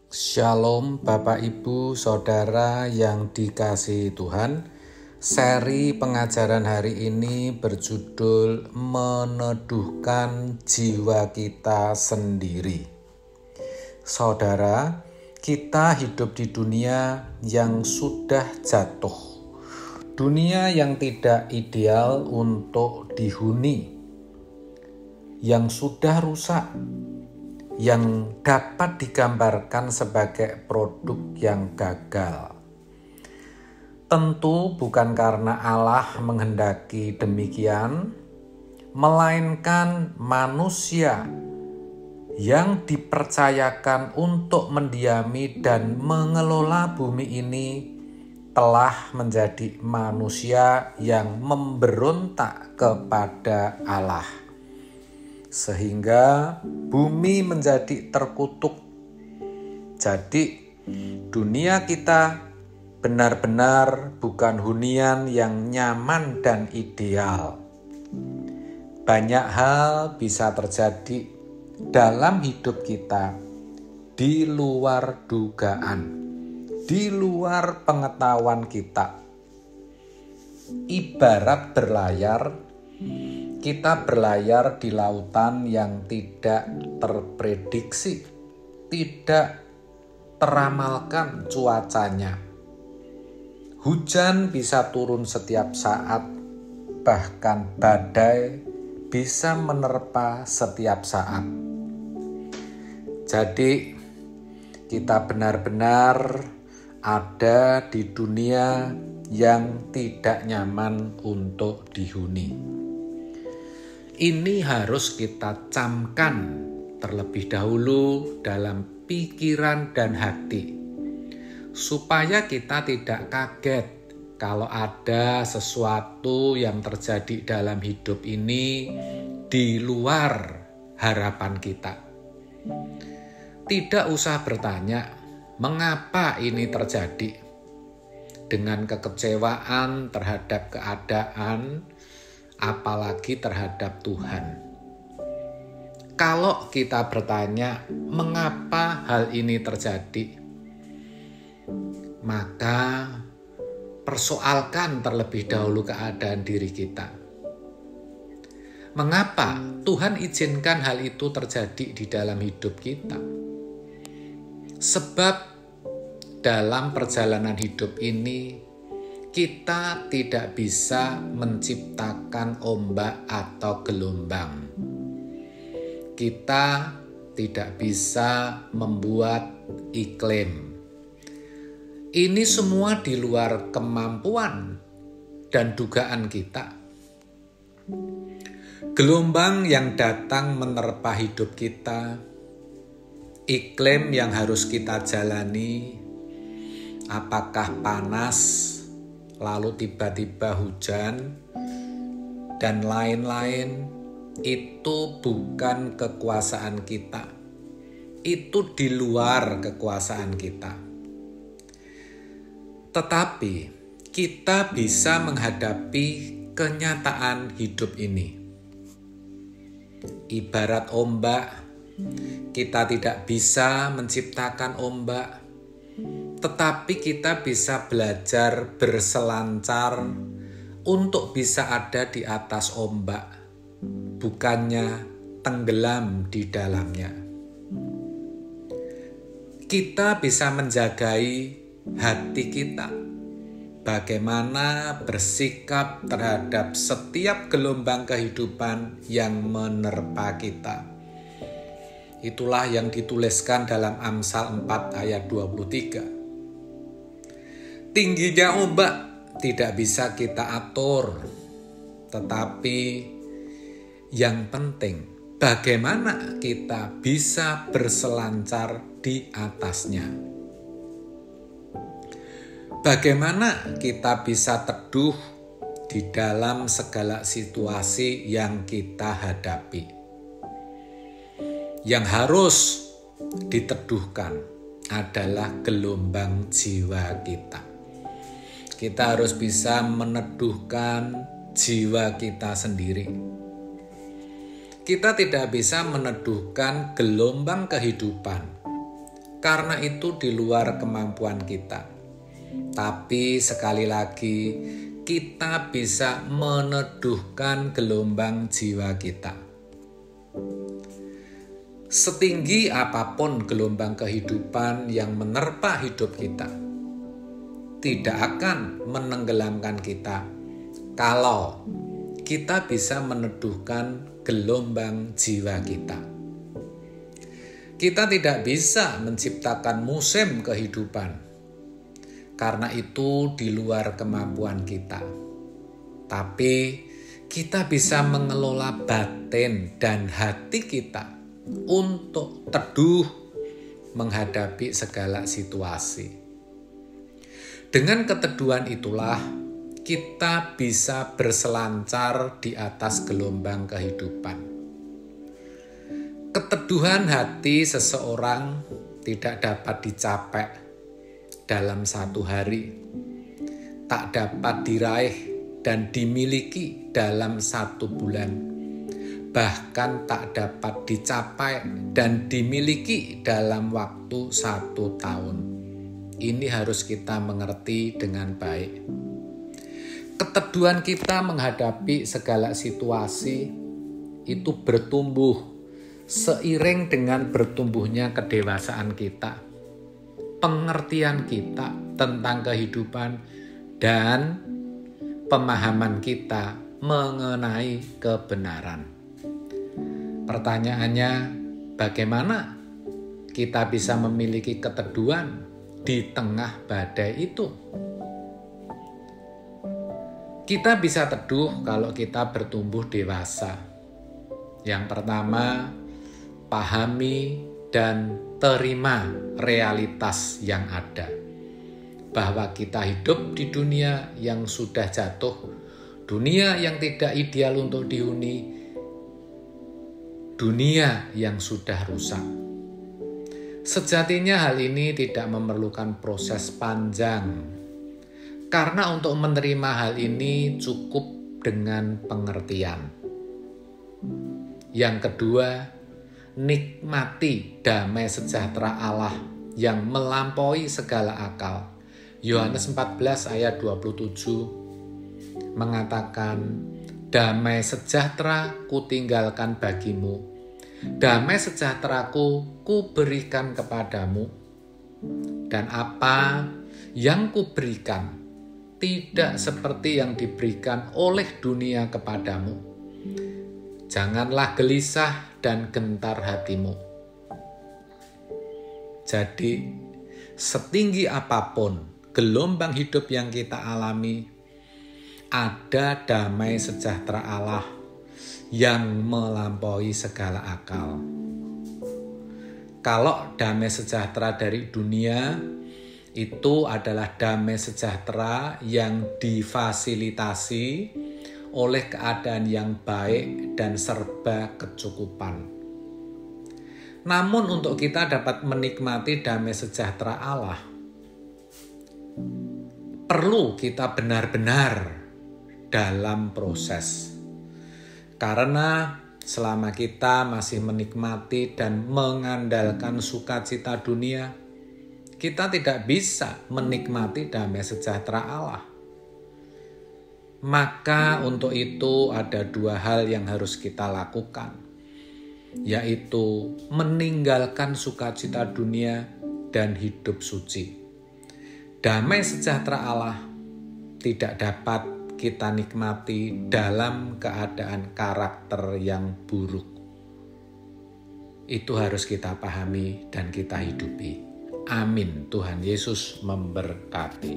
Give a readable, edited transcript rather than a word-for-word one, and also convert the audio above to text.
Shalom Bapak Ibu Saudara yang dikasihi Tuhan. Seri pengajaran hari ini berjudul Meneduhkan Jiwa Kita Sendiri. Saudara, kita hidup di dunia yang sudah jatuh. Dunia yang tidak ideal untuk dihuni. Yang sudah rusak, yang dapat digambarkan sebagai produk yang gagal. Tentu bukan karena Allah menghendaki demikian, melainkan manusia yang dipercayakan untuk mendiami dan mengelola bumi ini telah menjadi manusia yang memberontak kepada Allah. Sehingga bumi menjadi terkutuk. Jadi dunia kita benar-benar bukan hunian yang nyaman dan ideal. Banyak hal bisa terjadi dalam hidup kita di luar dugaan, di luar pengetahuan kita. Ibarat berlayar, kita berlayar di lautan yang tidak terprediksi, tidak teramalkan cuacanya. Hujan bisa turun setiap saat, bahkan badai bisa menerpa setiap saat. Jadi, kita benar-benar ada di dunia yang tidak nyaman untuk dihuni. Ini harus kita camkan terlebih dahulu dalam pikiran dan hati, supaya kita tidak kaget kalau ada sesuatu yang terjadi dalam hidup ini di luar harapan kita. Tidak usah bertanya, mengapa ini terjadi? Dengan kekecewaan terhadap keadaan, apalagi terhadap Tuhan. Kalau kita bertanya, mengapa hal ini terjadi? Maka persoalkan terlebih dahulu keadaan diri kita. Mengapa Tuhan izinkan hal itu terjadi di dalam hidup kita? Sebab dalam perjalanan hidup ini, kita tidak bisa menciptakan ombak atau gelombang. Kita tidak bisa membuat iklim. Ini semua di luar kemampuan dan dugaan kita. Gelombang yang datang menerpa hidup kita, iklim yang harus kita jalani, apakah panas, lalu tiba-tiba hujan, dan lain-lain, itu bukan kekuasaan kita. Itu di luar kekuasaan kita. Tetapi kita bisa menghadapi kenyataan hidup ini. Ibarat ombak, kita tidak bisa menciptakan ombak, tetapi kita bisa belajar berselancar untuk bisa ada di atas ombak, bukannya tenggelam di dalamnya. Kita bisa menjagai hati kita, bagaimana bersikap terhadap setiap gelombang kehidupan yang menerpa kita. Itulah yang dituliskan dalam Amsal 4 ayat 23. Tingginya ombak tidak bisa kita atur, tetapi yang penting bagaimana kita bisa berselancar di atasnya. Bagaimana kita bisa teduh di dalam segala situasi yang kita hadapi. Yang harus diteduhkan adalah gelombang jiwa kita. Kita harus bisa meneduhkan jiwa kita sendiri. Kita tidak bisa meneduhkan gelombang kehidupan karena itu di luar kemampuan kita. Tapi sekali lagi, kita bisa meneduhkan gelombang jiwa kita. Setinggi apapun gelombang kehidupan yang menerpa hidup kita, tidak akan menenggelamkan kita kalau kita bisa meneduhkan gelombang jiwa kita. Kita tidak bisa menciptakan musim kehidupan, karena itu di luar kemampuan kita. Tapi kita bisa mengelola batin dan hati kita untuk teduh menghadapi segala situasi. Dengan keteduhan itulah kita bisa berselancar di atas gelombang kehidupan. Keteduhan hati seseorang tidak dapat dicapai dalam satu hari, tak dapat diraih dan dimiliki dalam satu bulan, bahkan tak dapat dicapai dan dimiliki dalam waktu 1 tahun. Ini harus kita mengerti dengan baik. Keteduhan kita menghadapi segala situasi itu bertumbuh seiring dengan bertumbuhnya kedewasaan kita, pengertian kita tentang kehidupan, dan pemahaman kita mengenai kebenaran. Pertanyaannya, bagaimana kita bisa memiliki keteduhan di tengah badai itu? Kita bisa teduh kalau kita bertumbuh dewasa. Yang pertama, pahami dan terima realitas yang ada. Bahwa kita hidup di dunia yang sudah jatuh, dunia yang tidak ideal untuk dihuni, dunia yang sudah rusak. Sejatinya hal ini tidak memerlukan proses panjang, karena untuk menerima hal ini cukup dengan pengertian. Yang kedua, nikmati damai sejahtera Allah yang melampaui segala akal. Yohanes 14 ayat 27 mengatakan, damai sejahtera kutinggalkan bagimu, damai sejahteraku kuberikan kepadamu, dan apa yang kuberikan tidak seperti yang diberikan oleh dunia kepadamu. Janganlah gelisah dan gentar hatimu. Jadi, setinggi apapun gelombang hidup yang kita alami, ada damai sejahtera Allah yang melampaui segala akal. Kalau damai sejahtera dari dunia, itu adalah damai sejahtera yang difasilitasi oleh keadaan yang baik dan serba kecukupan. Namun untuk kita dapat menikmati damai sejahtera Allah, perlu kita benar-benar dalam proses. Karena selama kita masih menikmati dan mengandalkan sukacita dunia, kita tidak bisa menikmati damai sejahtera Allah. Maka untuk itu ada 2 hal yang harus kita lakukan, yaitu meninggalkan sukacita dunia dan hidup suci. Damai sejahtera Allah tidak dapat kita nikmati dalam keadaan karakter yang buruk. Itu harus kita pahami dan kita hidupi. Amin. Tuhan Yesus memberkati.